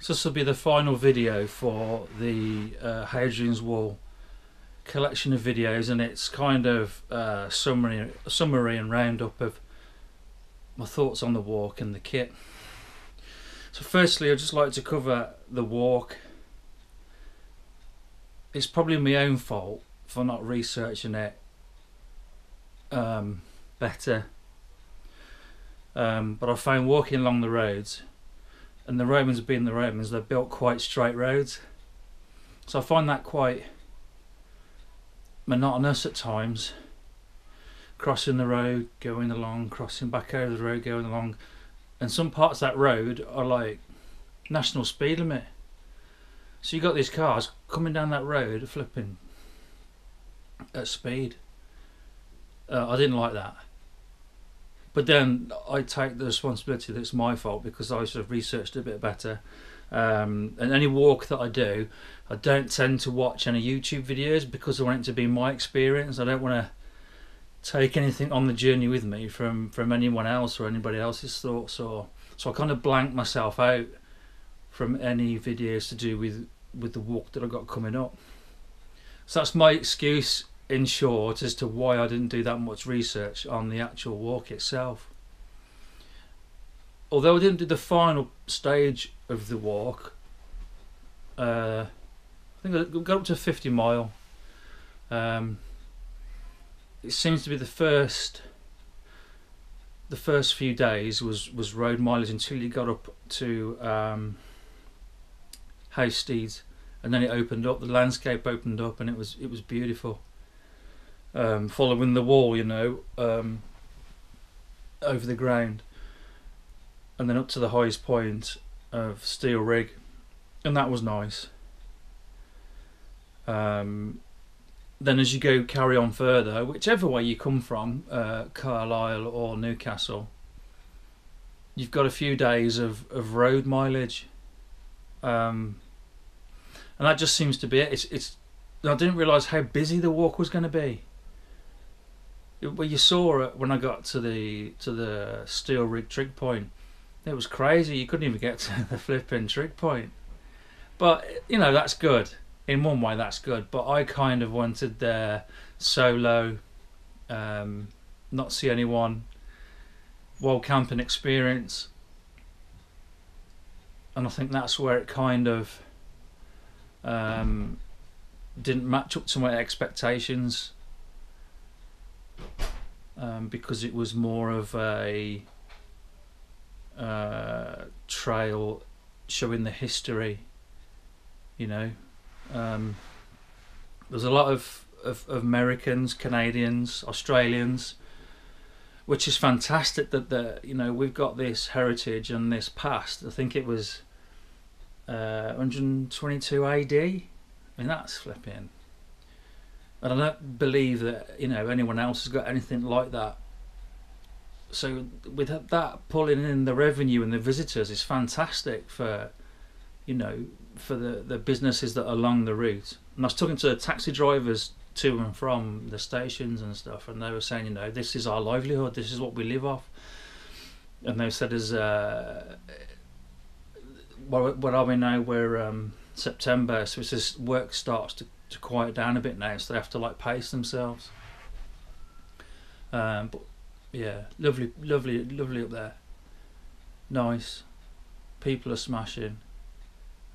So this will be the final video for the Hadrian's Wall collection of videos, and it's kind of summary and roundup of my thoughts on the walk and the kit. So firstly, I'd just like to cover the walk. It's probably my own fault for not researching it better, but I found walking along the roads, and the Romans being the Romans, they built quite straight roads, so I find that quite monotonous at times. Crossing the road, going along, crossing back over the road, going along, and some parts of that road are like national speed limit. So you got these cars coming down that road flipping at speed. I didn't like that. But then I take the responsibility that it's my fault because I should have researched it a bit better. And any walk that I do, I don't tend to watch any YouTube videos because I want it to be my experience. I don't want to take anything on the journey with me from anyone else or anybody else's thoughts. So I kind of blank myself out from any videos to do with the walk that I've got coming up. So that's my excuse, in short, as to why I didn't do that much research on the actual walk itself. Although I didn't do the final stage of the walk, I think I got up to 50 mile. It seems to be the first few days was road mileage until you got up to Hastings, and then it opened up. The landscape opened up, and it was beautiful. Following the wall, you know, over the ground, and then up to the highest point of Steel Rig, and that was nice. Then as you carry on further, whichever way you come from, Carlisle or Newcastle, you've got a few days of road mileage, and that just seems to be it. It's I didn't realise how busy the walk was going to be. Well, you saw it when I got to the Steel Rig trig point. It was crazy. You couldn't even get to the flipping trig point. But you know, that's good. In one way, that's good. But I kind of wanted there solo, not see anyone, wild camping experience, and I think that's where it kind of didn't match up to my expectations. Because it was more of a trail showing the history, you know. There's a lot of Americans, Canadians, Australians, which is fantastic that you know, we've got this heritage and this past. I think it was 122 AD. I mean, that's flipping. And I don't believe that, you know, anyone else has got anything like that. So with that pulling in the revenue and the visitors is fantastic for, you know, for the businesses that are along the route. And I was talking to the taxi drivers to and from the stations and stuff, and they were saying, you know, this is our livelihood, this is what we live off. And they said, as what are we now? We're September, so it's just work starts to quiet down a bit now, so they have to like pace themselves. But yeah, lovely up there. Nice. People are smashing.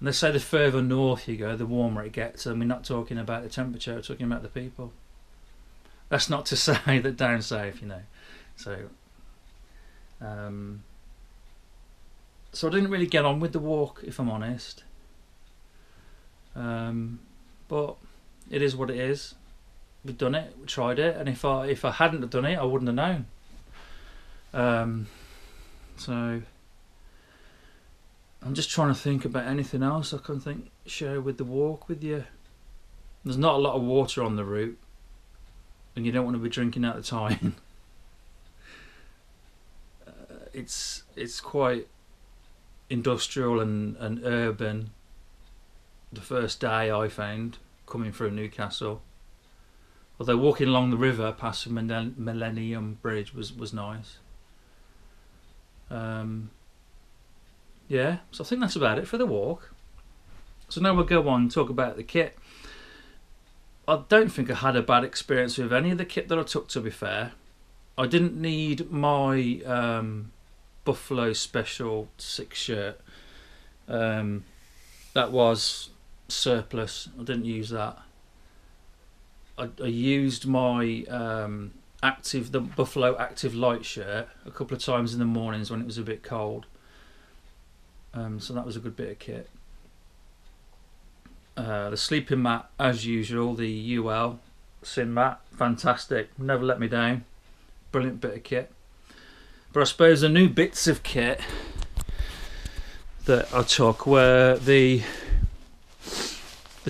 And they say the further north you go, the warmer it gets. And we're not talking about the temperature, we're talking about the people. That's not to say that down south, you know. So so I didn't really get on with the walk, if I'm honest. But it is what it is. We've done it, we tried it, and if I hadn't have done it, I wouldn't have known. So I'm just trying to think about anything else I can share with the walk with you. There's not a lot of water on the route, and you don't want to be drinking at the time. It's quite industrial and urban. The first day I found coming through Newcastle, although walking along the river past the Millennium Bridge was nice. yeah, so I think that's about it for the walk. So now we'll go on and talk about the kit. I don't think I had a bad experience with any of the kit that I took, to be fair. I didn't need my Buffalo Special 6 shirt. That was surplus. I didn't use that. I used my the Buffalo Active Light shirt a couple of times in the mornings when it was a bit cold. So that was a good bit of kit. The sleeping mat, as usual, the UL Sin mat, fantastic, never let me down, brilliant bit of kit. But I suppose the new bits of kit that I took were the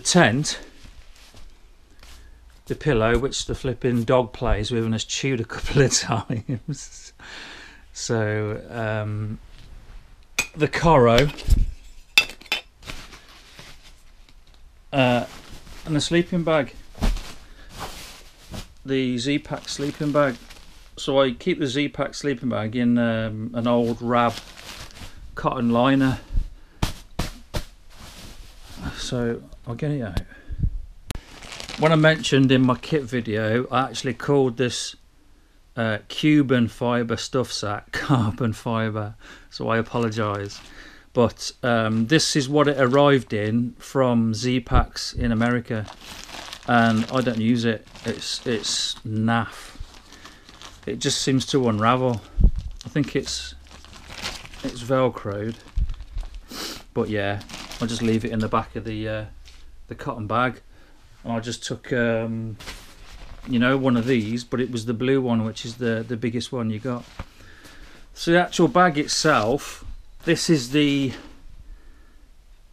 tent, the pillow, which the flipping dog plays with and has chewed a couple of times. So the Coro. And the sleeping bag, the Z-Pack sleeping bag. So I keep the Z-Pack sleeping bag in an old Rab cotton liner. So I'll get it out. When I mentioned in my kit video, I actually called this Cuban fibre stuff sack carbon fibre, so I apologise. But this is what it arrived in from Z-Packs in America, and I don't use it. It's naff. It just seems to unravel. I think it's velcroed, but yeah, I'll just leave it in the back of the cotton bag. And I just took you know, one of these, but it was the blue one, which is the biggest one you got. So the actual bag itself, this is the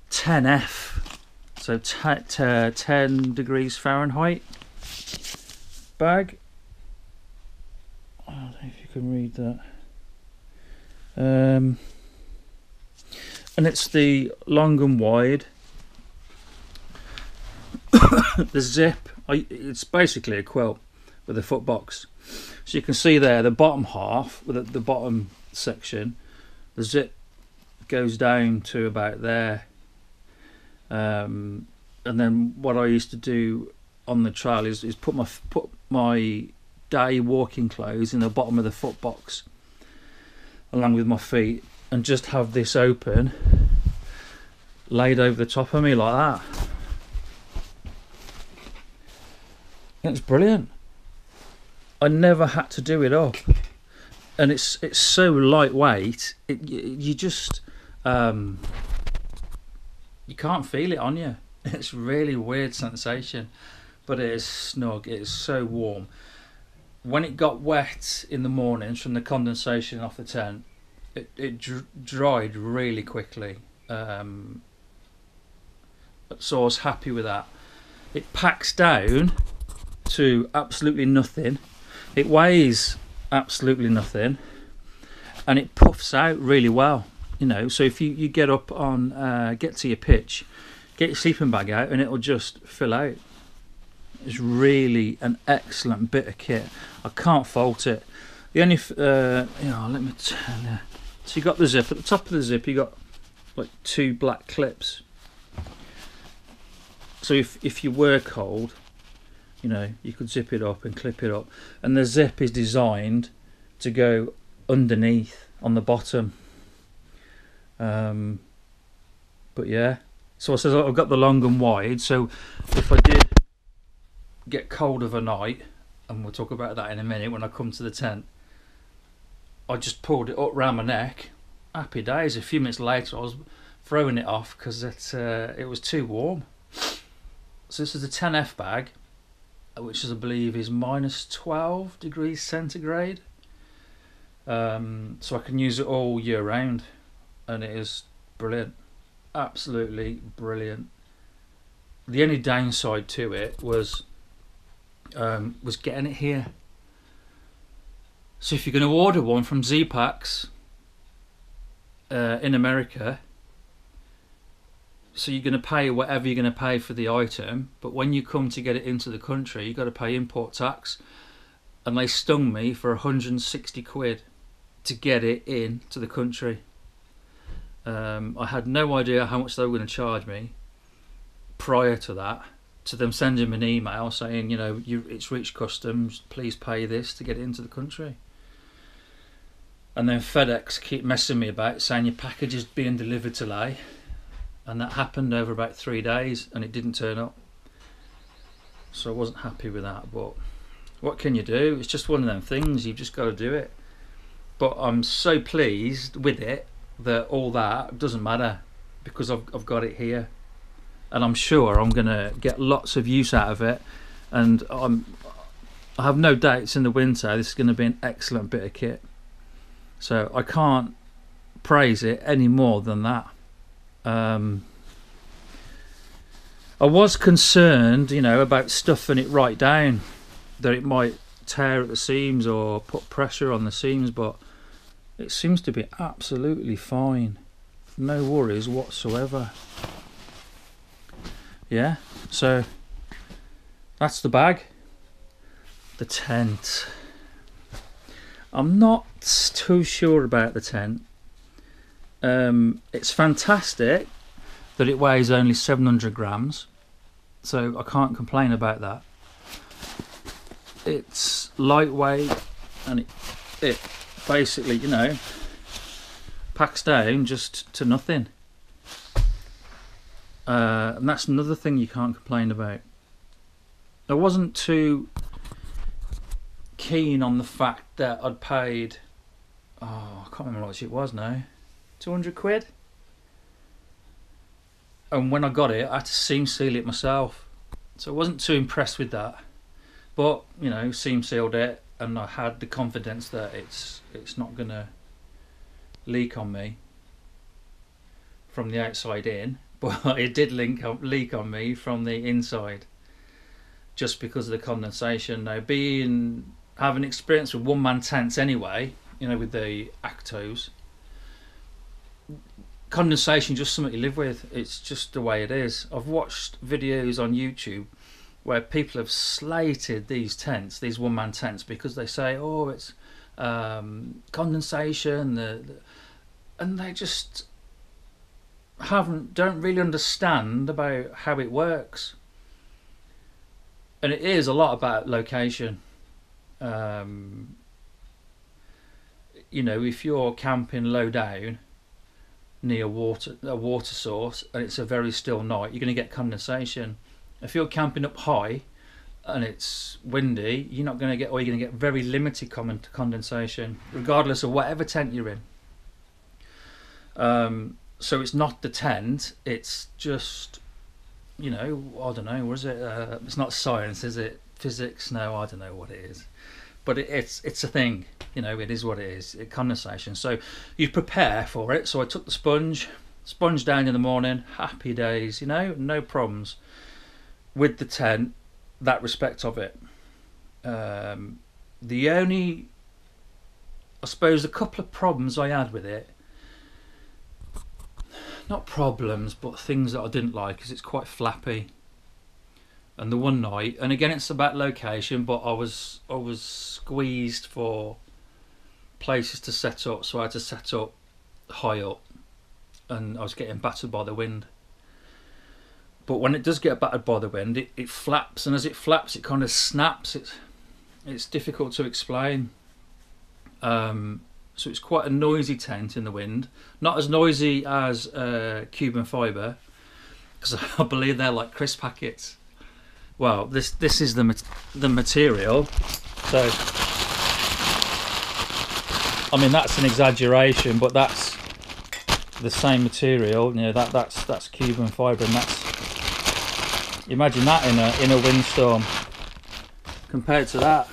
10F, so 10 degrees Fahrenheit bag. I don't know if you can read that. And it's the long and wide. The zip, it's basically a quilt with a foot box. So you can see there the bottom half, with the bottom section, the zip goes down to about there. And then what I used to do on the trail is put my day walking clothes in the bottom of the foot box along with my feet, and just have this open, laid over the top of me like that. It's brilliant. I never had to do it up, and it's so lightweight. You just you can't feel it on you. It's really weird sensation, but it is snug. It is so warm. When it got wet in the mornings from the condensation off the tent, it dried really quickly. So I was happy with that. It packs down to absolutely nothing. It weighs absolutely nothing, and it puffs out really well. You know, so if you get up on get to your pitch, get your sleeping bag out, and it'll just fill out. It's really an excellent bit of kit. I can't fault it. The only let me tell you. So you got the zip at the top of the zip. You got like 2 black clips. So if you were cold, you know, you could zip it up and clip it up. And the zip is designed to go underneath on the bottom. But yeah, so I says I've got the long and wide. So if I did get cold of a night, and we'll talk about that in a minute when I come to the tent, I just pulled it up round my neck. Happy days. A few minutes later I was throwing it off because it was too warm. So this is the 10F bag, which is, I believe, is minus 12 degrees centigrade. So I can use it all year round, and it is brilliant. Absolutely brilliant. The only downside to it was getting it here. So if you're going to order one from Z-Packs in America, so you're going to pay whatever you're going to pay for the item, but when you come to get it into the country, you've got to pay import tax, and they stung me for 160 quid to get it in to the country. I had no idea how much they were going to charge me prior to that, to them sending me an email saying, you know, it's reached customs, please pay this to get it into the country. And then FedEx keep messing me about, saying your package is being delivered today, and that happened over about 3 days and it didn't turn up. So I wasn't happy with that, but what can you do? It's just one of them things, you've just got to do it. But I'm so pleased with it that all that doesn't matter, because I've got it here, and I'm sure I'm going to get lots of use out of it, and I have no doubts in the winter this is going to be an excellent bit of kit. So I can't praise it any more than that. I was concerned, you know, about stuffing it right down, that it might tear at the seams or put pressure on the seams, but it seems to be absolutely fine. No worries whatsoever. Yeah, so that's the bag. The tent. I'm not too sure about the tent. It's fantastic that it weighs only 700 grams, so I can't complain about that. It's lightweight, and it basically, you know, packs down just to nothing. And that's another thing you can't complain about. I wasn't too keen on the fact that I'd paid, I can't remember how much it was now, 200 quid. And when I got it, I had to seam seal it myself. So I wasn't too impressed with that. But, you know, seam sealed it, and I had the confidence that it's not going to leak on me from the outside in, but it did leak on me from the inside, just because of the condensation. Now, having experience with one-man tents anyway, you know, with the Actos, condensation is just something you live with. It's just the way it is. I've watched videos on YouTube where people have slated these tents, these one-man tents, because they say, oh, it's condensation, and they just don't really understand about how it works. And it is a lot about location. You know, if you're camping low down near a water source and it's a very still night, you're going to get condensation. If you're camping up high and it's windy, you're going to get very limited condensation, regardless of whatever tent you're in. So it's not the tent, it's just, you know, I don't know, what is it? It's not science, is it? Physics? No, I don't know what it is. But it's a thing, you know, it is what it is, condensation. So you prepare for it. So I took the sponge down in the morning, happy days, you know, no problems with the tent, that respect of it. The only, I suppose, a couple of problems I had with it, not problems, but things that I didn't like, is it's quite flappy. And the one night, and again it's about location, but I was squeezed for places to set up, so I had to set up high up, and I was getting battered by the wind. But when it does get battered by the wind, it flaps, and as it flaps it kind of snaps. It's difficult to explain. So it's quite a noisy tent in the wind, not as noisy as Cuban fibre, because I believe they're like crisp packets. Well, this is the material. So I mean, that's an exaggeration, but that's the same material. You know, that's Cuban fibre, and that's, imagine that in a windstorm compared to that.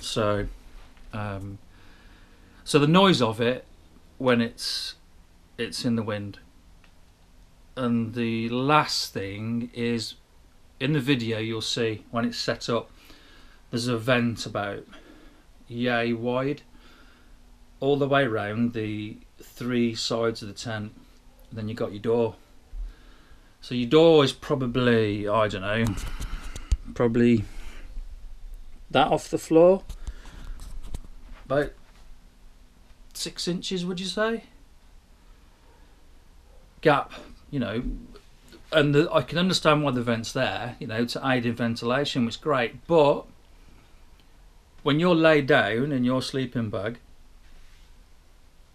So so the noise of it when it's in the wind. And the last thing is, in the video you'll see when it's set up, there's a vent about yay wide all the way around the 3 sides of the tent. And then you got your door. So your door is probably, I don't know, probably that off the floor, about 6 inches, would you say? Gap, you know, and I can understand why the vent's there, you know, to aid in ventilation, which is great. But when you're laid down in your sleeping bag,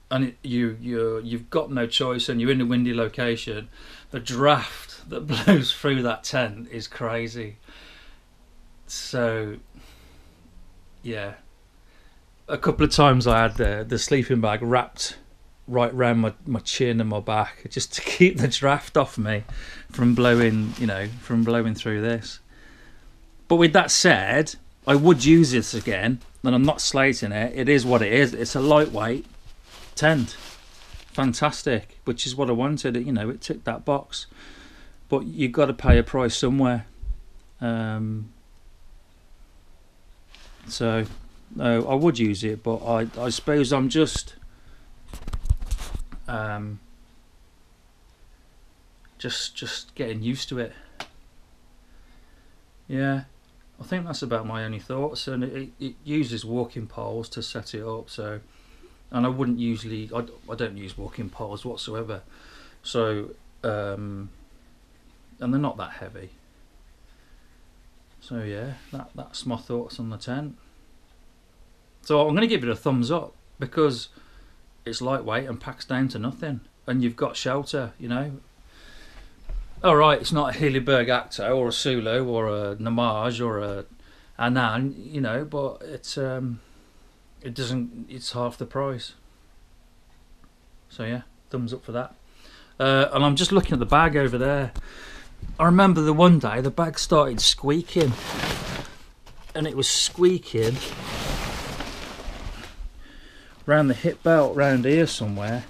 and you've got no choice, and you're in a windy location, the draft that blows through that tent is crazy. So, yeah, a couple of times I had the sleeping bag wrapped right round my chin and my back, just to keep the draft off me from blowing, you know, from blowing through this. But with that said, I would use this again, and I'm not slating it. It is what it is. It's a lightweight tent, fantastic, which is what I wanted. You know, it ticked that box. But you've got to pay a price somewhere. So no, I would use it, but I suppose I'm just getting used to it. Yeah, I think that's about my only thoughts. And it uses walking poles to set it up, so, and I wouldn't usually, I don't use walking poles whatsoever, so and they're not that heavy. So yeah, that's my thoughts on the tent. So I'm going to give it a thumbs up because it's lightweight and packs down to nothing, and you've got shelter, you know. Alright, it's not a Hilleberg Acto or a Sulu or a Namage or a Anan, you know, but it's half the price. So yeah, thumbs up for that. And I'm just looking at the bag over there. I remember the one day the bag started squeaking, and it was squeaking round the hip belt round here somewhere,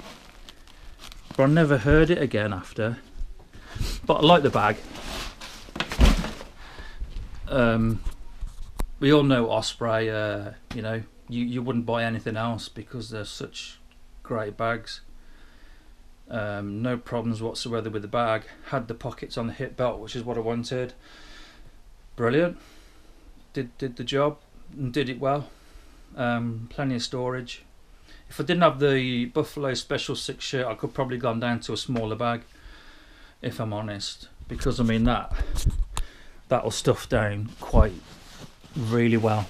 but I never heard it again after. But I like the bag. We all know Osprey, you know, you wouldn't buy anything else because they're such great bags. No problems whatsoever with the bag. Had the pockets on the hip belt, which is what I wanted. Brilliant. Did the job and did it well. Plenty of storage. If I didn't have the Buffalo Special 6 shirt, I could probably gone down to a smaller bag, if I'm honest, because I mean that'll stuff down quite really well.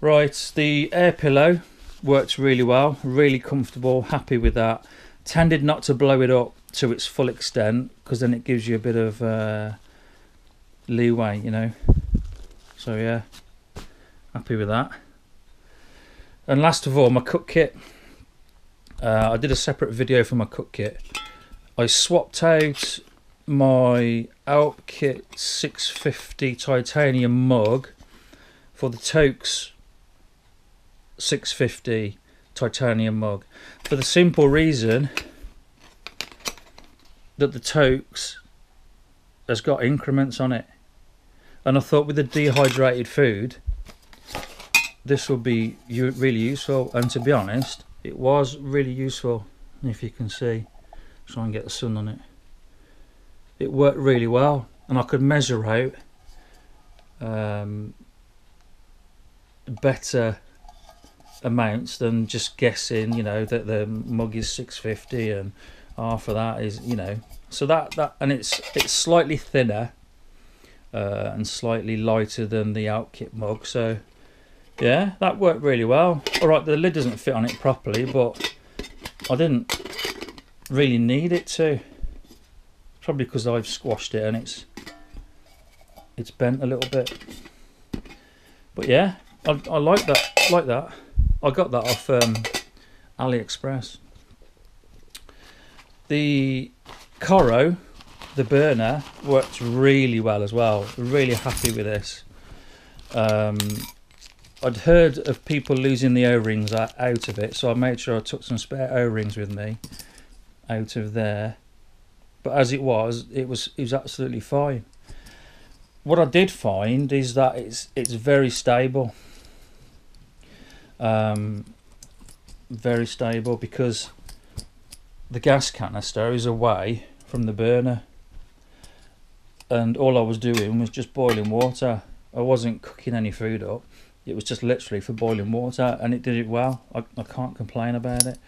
Right, the air pillow works really well, really comfortable, happy with that. Tended not to blow it up to its full extent because then it gives you a bit of leeway, you know. So yeah, happy with that. And last of all, my cook kit. I did a separate video for my cook kit. I swapped out my Alpkit 650 titanium mug for the Tokes 650 titanium mug, for the simple reason that the Tokes has got increments on it, and I thought with the dehydrated food this would be really useful, and to be honest it was really useful. If you can see, try and get the sun on it, it worked really well, and I could measure out better amounts than just guessing, you know, that the mug is 650 and half of that is, you know, so that and it's slightly thinner and slightly lighter than the Alpkit mug, so yeah, that worked really well. Alright, the lid doesn't fit on it properly, but I didn't really need it to, probably because I've squashed it and it's bent a little bit, but yeah, I like that. I got that off AliExpress. The Coro, the burner, worked really well as well. Really happy with this. I'd heard of people losing the O-rings out of it, so I made sure I took some spare O-rings with me out of there. But as it was absolutely fine. What I did find is that it's very stable. Very stable, because the gas canister is away from the burner, and all I was doing was just boiling water. I wasn't cooking any food up, It was just literally for boiling water, and it did it well. I can't complain about it.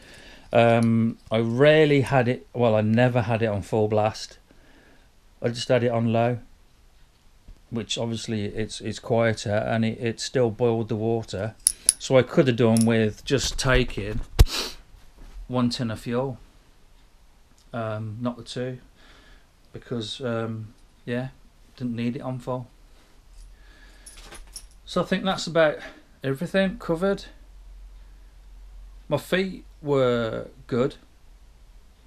I rarely had it, well, I never had it on full blast. I just had it on low, which obviously it's quieter, and it still boiled the water. So I could have done with just taking 1 tin of fuel, not the 2, because yeah, didn't need it on full. So I think that's about everything covered. My feet were good.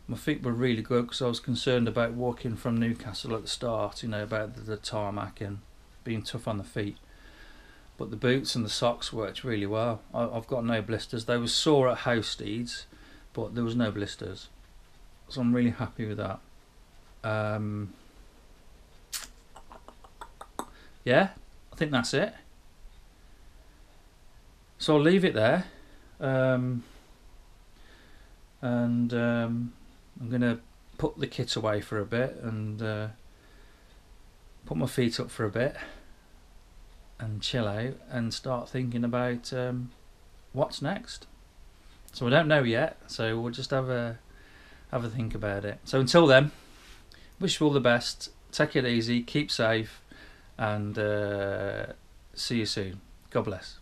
My feet were really good, because I was concerned about walking from Newcastle at the start, you know, about the tarmac and being tough on the feet. But the boots and the socks worked really well. I've got no blisters. They were sore at house steeds, but there was no blisters. So I'm really happy with that. Yeah, I think that's it. So I'll leave it there. I'm going to put the kit away for a bit and put my feet up for a bit and chill out and start thinking about what's next. So I don't know yet, so we'll just have a think about it. So until then, wish you all the best, take it easy, keep safe, and see you soon. God bless.